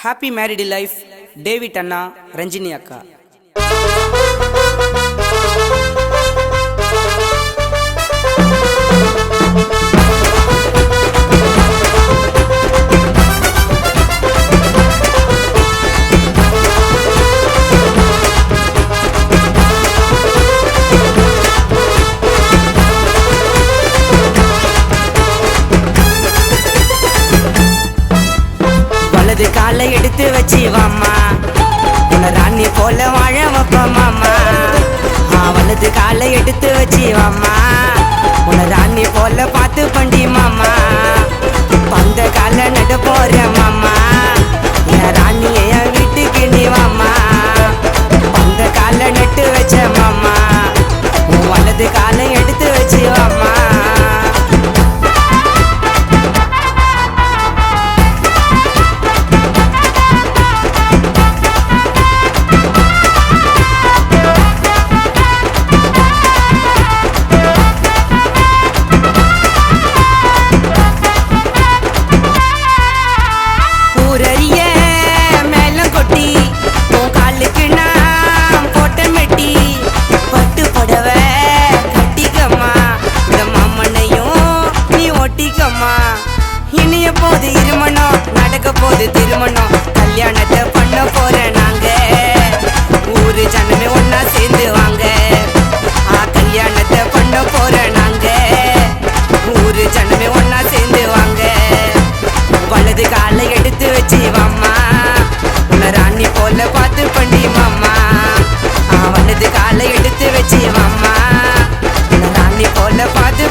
Happy married life David அண்ணா, ரஞ்சினி அக்கா. வலது காலை எடுத்து வச்சு வாமா, உன்னை ராணி போல வாழ வைப்ப மாமா. வலது காலை எடுத்து வச்சு வாமா, உன்னை ராணி போல பார்த்து பண்டி மாமா. பந்த கால நட போற மாமா, என் ராணிய என் வீட்டுக்கு நீ வாமா. பந்த கால நட்டு வச்ச மாமா, உன் வலது காலை எடுத்து வச்சு வாமா. இனிய போது இருமணம் நடக்க போது திருமணம், கல்யாணத்தை பண்ண போறேன் நாங்க. ஊரு ஜனமே ஒன்னா சேர்ந்து வாங்க, கல்யாணத்தை பண்ண போறேன் நாங்க. ஊரு ஜனமே ஒன்னா சேர்ந்து வாங்க. வலது காலை எடுத்து வச்சு வாமா, உன்னை ராணி போல பார்த்து பண்ணி மாமா. வலது காலை எடுத்து வச்சு வாமா, உன்னை ராணி போல பார்த்து